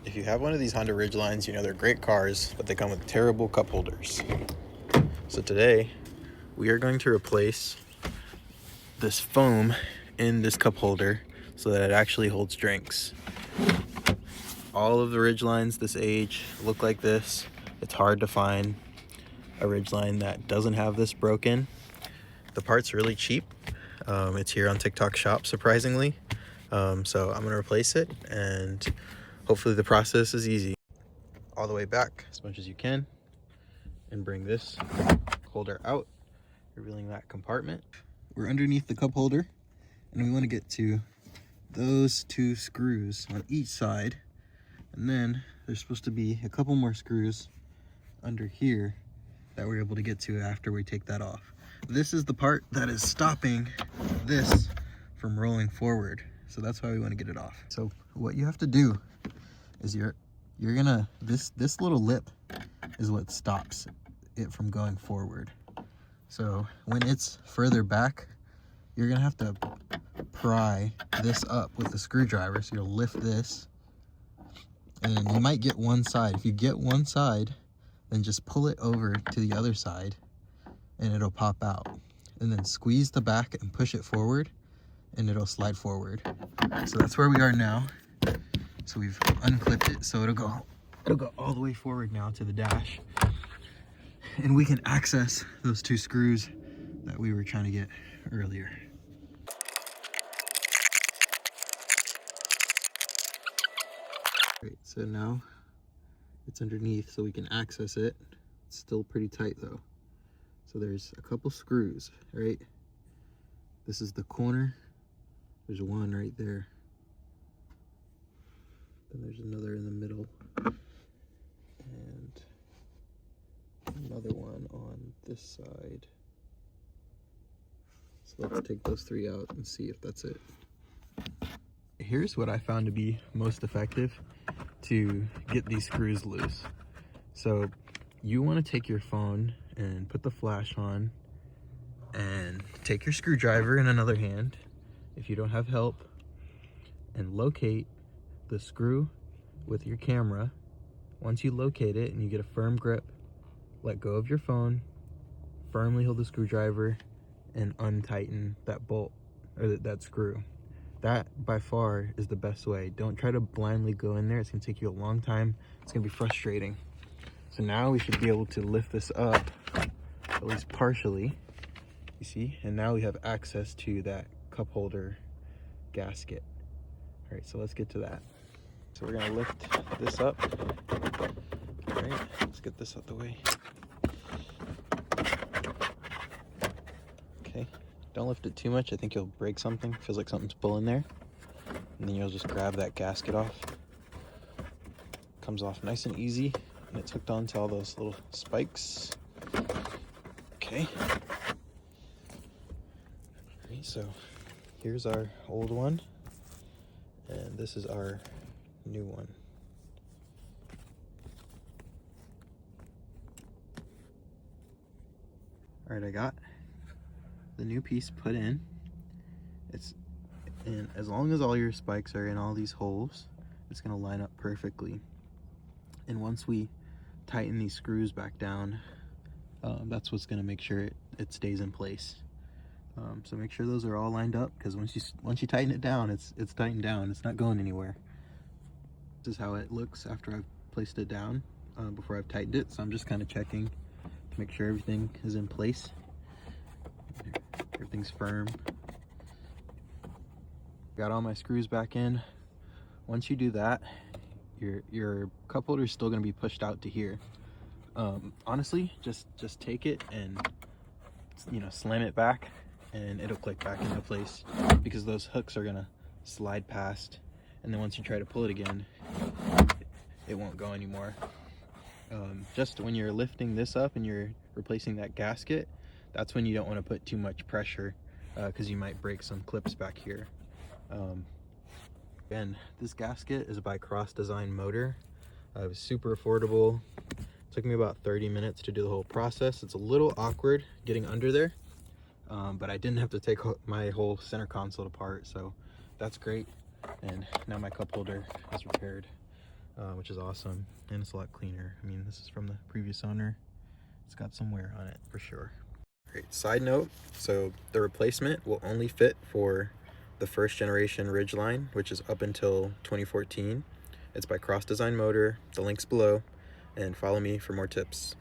If you have one of these Honda Ridgelines, you know they're great cars, but they come with terrible cup holders. So today, we are going to replace this foam in this cup holder so that it actually holds drinks. All of the Ridgelines this age look like this. It's hard to find a Ridgeline that doesn't have this broken. The part's really cheap. It's here on TikTok Shop, surprisingly. So I'm gonna replace it, and hopefully the process is easy. All the way back as much as you can, and bring this holder out, revealing that compartment. We're underneath the cup holder, and we want to get to those two screws on each side, and then there's supposed to be a couple more screws under here that we're able to get to after we take that off. This is the part that is stopping this from rolling forward, so that's why we want to get it off. So what you have to do is you're gonna, this little lip is what stops it from going forward. So when it's further back, you're gonna have to pry this up with the screwdriver. So you'll lift this, and you might get one side. If you get one side, then just pull it over to the other side and it'll pop out. And then squeeze the back and push it forward and it'll slide forward. So that's where we are now. So we've unclipped it, so it'll go all the way forward now to the dash. And we can access those two screws that we were trying to get earlier. Right, so now it's underneath so we can access it. It's still pretty tight though. So there's a couple screws, right? This is the corner. There's one right there. Then there's another in the middle. And another one on this side. So let's take those three out and see if that's it. Here's what I found to be most effective to get these screws loose. So you want to take your phone and put the flash on and take your screwdriver in another hand if you don't have help, and locate the screw with your camera. Once you locate it and you get a firm grip, let go of your phone, firmly hold the screwdriver, and untighten that bolt or that screw. That by far is the best way. Don't try to blindly go in there. It's gonna take you a long time. It's gonna be frustrating. So now we should be able to lift this up, at least partially, you see? And now we have access to that cup holder gasket. All right, so let's get to that. So we're gonna lift this up. All right, let's get this out the way. Okay, don't lift it too much. I think you'll break something. Feels like something's pulling there. And then you'll just grab that gasket off. Comes off nice and easy, and it's hooked onto all those little spikes. Okay. Alright, so here's our old one, and this is our new one. Alright, I got the new piece put in. And as long as all your spikes are in all these holes, it's going to line up perfectly. And once we tighten these screws back down, that's what's going to make sure it stays in place. So make sure those are all lined up, because once you tighten it down, it's tightened down. It's not going anywhere. This is how it looks after I've placed it down, before I've tightened it. So I'm just kind of checking to make sure everything is in place. Everything's firm. Got all my screws back in. Once you do that, your cup holder is still going to be pushed out to here. Honestly, just take it and, you know, slam it back, and it'll click back into place, because those hooks are going to slide past, and then once you try to pull it again, it won't go anymore. Just when you're lifting this up and you're replacing that gasket, that's when you don't want to put too much pressure, because you might break some clips back here. Again, this gasket is by Cross Design Motor. It was super affordable. It took me about 30 minutes to do the whole process. It's a little awkward getting under there, but I didn't have to take my whole center console apart, so that's great. And now my cup holder is repaired. which is awesome, and it's a lot cleaner. I mean, this is from the previous owner. It's got some wear on it for sure. Great. Side note, so the replacement will only fit for the first generation Ridgeline, which is up until 2014. It's by Cross Design Motor. The link's below, and follow me for more tips.